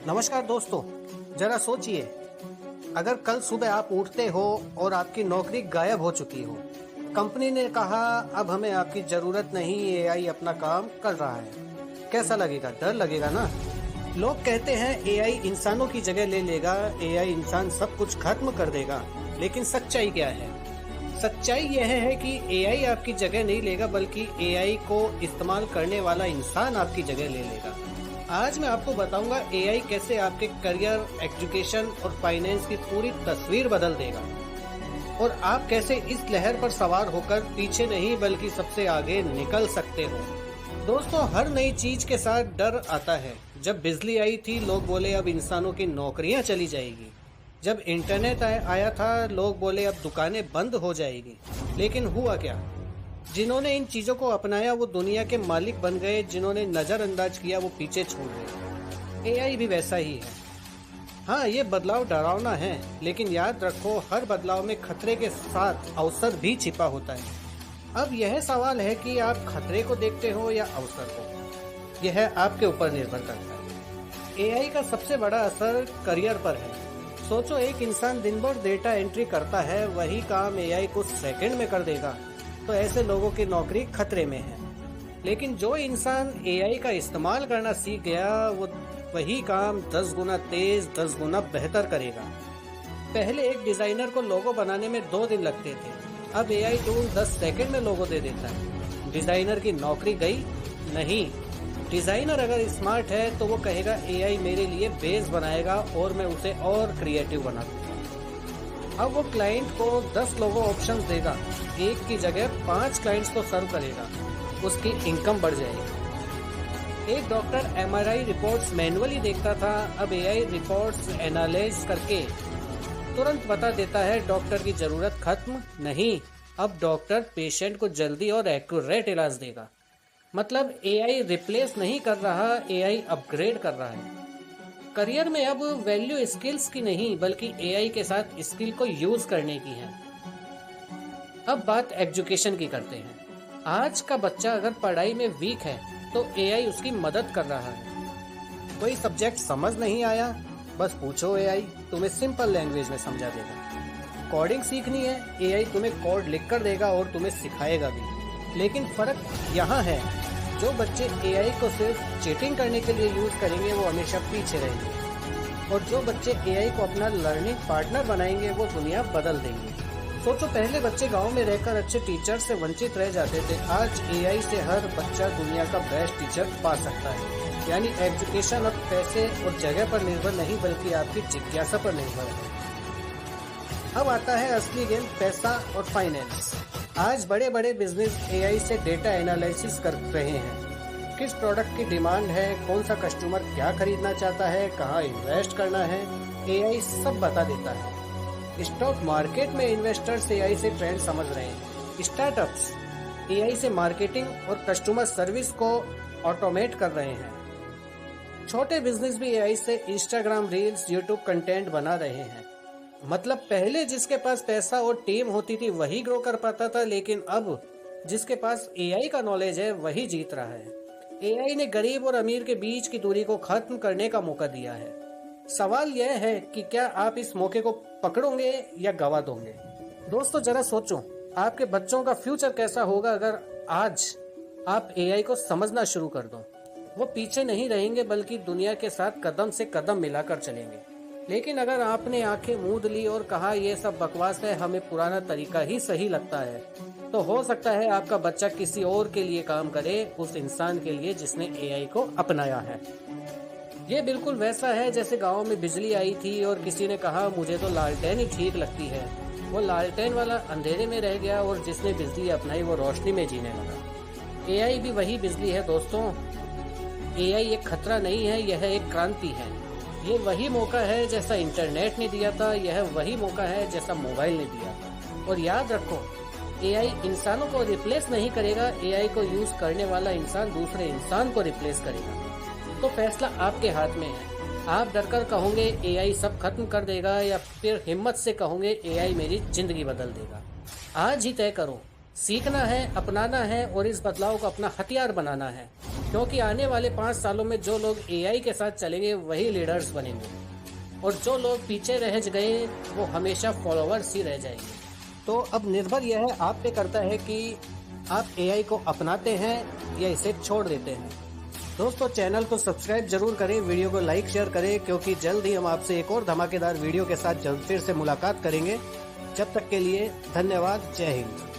नमस्कार दोस्तों, जरा सोचिए, अगर कल सुबह आप उठते हो और आपकी नौकरी गायब हो चुकी हो। कंपनी ने कहा अब हमें आपकी जरूरत नहीं, एआई अपना काम कर रहा है। कैसा लगेगा? डर लगेगा ना। लोग कहते हैं एआई इंसानों की जगह ले लेगा, एआई इंसान सब कुछ खत्म कर देगा। लेकिन सच्चाई क्या है? सच्चाई यह है कि एआई आपकी जगह नहीं लेगा, बल्कि एआई को इस्तेमाल करने वाला इंसान आपकी जगह ले लेगा। आज मैं आपको बताऊंगा एआई कैसे आपके करियर, एजुकेशन और फाइनेंस की पूरी तस्वीर बदल देगा, और आप कैसे इस लहर पर सवार होकर पीछे नहीं बल्कि सबसे आगे निकल सकते हो। दोस्तों, हर नई चीज के साथ डर आता है। जब बिजली आई थी, लोग बोले अब इंसानों की नौकरियां चली जाएगी। जब इंटरनेट आया था, लोग बोले अब दुकानें बंद हो जाएगी। लेकिन हुआ क्या? जिन्होंने इन चीजों को अपनाया वो दुनिया के मालिक बन गए, जिन्होंने नजरअंदाज किया वो पीछे छूट गए। एआई भी वैसा ही है। हाँ, ये बदलाव डरावना है, लेकिन याद रखो हर बदलाव में खतरे के साथ अवसर भी छिपा होता है। अब यह सवाल है कि आप खतरे को देखते हो या अवसर को। यह आपके ऊपर निर्भर करता है। एआई का सबसे बड़ा असर करियर पर है। सोचो, एक इंसान दिन भर डेटा एंट्री करता है, वही काम एआई कुछ सेकंड में कर देगा, तो ऐसे लोगों की नौकरी खतरे में है। लेकिन जो इंसान एआई का इस्तेमाल करना सीख गया, वो वही काम 10 गुना तेज, 10 गुना बेहतर करेगा। पहले एक डिजाइनर को लोगो बनाने में 2 दिन लगते थे, अब एआई टूल 10 सेकंड में लोगो दे देता है। डिजाइनर की नौकरी गई? नहीं। डिजाइनर अगर स्मार्ट है तो वो कहेगा एआई मेरे लिए बेस बनाएगा और मैं उसे और क्रिएटिव बना दूंगा। अब वो क्लाइंट को 10 लोगो ऑप्शंस देगा, एक की जगह 5 क्लाइंट्स को सर्व करेगा, उसकी इनकम बढ़ जाएगी। एक डॉक्टर एमआरआई रिपोर्ट्स मैन्युअली देखता था, अब एआई रिपोर्ट्स एनालाइज करके तुरंत बता देता है डॉक्टर की जरूरत खत्म नहीं, अब डॉक्टर पेशेंट को जल्दी और एक्यूरेट इलाज देगा। मतलब एआई रिप्लेस नहीं कर रहा, एआई अपग्रेड कर रहा है। करियर में अब वैल्यू स्किल्स की नहीं बल्कि एआई के साथ स्किल को यूज करने की है। अब बात एजुकेशन की करते हैं। आज का बच्चा अगर पढ़ाई में वीक है तो एआई उसकी मदद कर रहा है। कोई सब्जेक्ट समझ नहीं आया, बस पूछो एआई, तुम्हें सिंपल लैंग्वेज में समझा देगा। कोडिंग सीखनी है, एआई तुम्हें कोड लिख कर देगा और तुम्हें सिखाएगा भी। लेकिन फर्क यहाँ है, जो बच्चे एआई को सिर्फ चीटिंग करने के लिए यूज करेंगे वो हमेशा पीछे रहेंगे, और जो बच्चे एआई को अपना लर्निंग पार्टनर बनाएंगे वो दुनिया बदल देंगे। सोचो, पहले बच्चे गांव में रहकर अच्छे टीचर से वंचित रह जाते थे, आज एआई से हर बच्चा दुनिया का बेस्ट टीचर पा सकता है। यानी एजुकेशन अब पैसे और जगह पर निर्भर नहीं बल्कि आपकी जिज्ञासा पर निर्भर है। अब आता है असली गेम, पैसा और फाइनेंस। आज बड़े बड़े बिजनेस एआई से डेटा एनालिसिस कर रहे हैं। किस प्रोडक्ट की डिमांड है, कौन सा कस्टमर क्या खरीदना चाहता है, कहाँ इन्वेस्ट करना है, एआई सब बता देता है। स्टॉक मार्केट में इन्वेस्टर्स एआई से ट्रेंड समझ रहे हैं। स्टार्टअप्स एआई से मार्केटिंग और कस्टमर सर्विस को ऑटोमेट कर रहे हैं। छोटे बिजनेस भी एआई से इंस्टाग्राम रील्स, यूट्यूब कंटेंट बना रहे हैं। मतलब पहले जिसके पास पैसा और टीम होती थी वही ग्रो कर पाता था, लेकिन अब जिसके पास एआई का नॉलेज है वही जीत रहा है। एआई ने गरीब और अमीर के बीच की दूरी को खत्म करने का मौका दिया है। सवाल यह है कि क्या आप इस मौके को पकड़ोगे या गवा दोगे। दोस्तों, जरा सोचो, आपके बच्चों का फ्यूचर कैसा होगा अगर आज आप एआई को समझना शुरू कर दो। वो पीछे नहीं रहेंगे बल्कि दुनिया के साथ कदम से कदम मिलाकर चलेंगे। लेकिन अगर आपने आंखें मूंद ली और कहा ये सब बकवास है, हमें पुराना तरीका ही सही लगता है, तो हो सकता है आपका बच्चा किसी और के लिए काम करे, उस इंसान के लिए जिसने एआई को अपनाया है। ये बिल्कुल वैसा है जैसे गांव में बिजली आई थी और किसी ने कहा मुझे तो लालटेन ही ठीक लगती है। वो लालटेन वाला अंधेरे में रह गया और जिसने बिजली अपनाई वो रोशनी में जीने लगा। एआई भी वही बिजली है दोस्तों। एआई एक खतरा नहीं है, यह एक क्रांति है। ये वही मौका है जैसा इंटरनेट ने दिया था, यह वही मौका है जैसा मोबाइल ने दिया था। और याद रखो, एआई इंसानों को रिप्लेस नहीं करेगा, एआई को यूज करने वाला इंसान दूसरे इंसान को रिप्लेस करेगा। तो फैसला आपके हाथ में है। आप डरकर कहोगे एआई सब खत्म कर देगा, या फिर हिम्मत से कहोगे एआई मेरी जिंदगी बदल देगा। आज ही तय करो, सीखना है, अपनाना है और इस बदलाव को अपना हथियार बनाना है, क्योंकि आने वाले 5 सालों में जो लोग एआई के साथ चलेंगे वही लीडर्स बनेंगे और जो लोग पीछे रह गए वो हमेशा फॉलोअर्स ही रह जाएंगे। तो अब निर्भर यह है आप पे करता है कि आप एआई को अपनाते हैं या इसे छोड़ देते हैं। दोस्तों, चैनल को सब्सक्राइब जरूर करें, वीडियो को लाइक शेयर करें, क्योंकि जल्द ही हम आपसे एक और धमाकेदार वीडियो के साथ जल्द फिर से मुलाकात करेंगे। जब तक के लिए धन्यवाद। जय हिंद।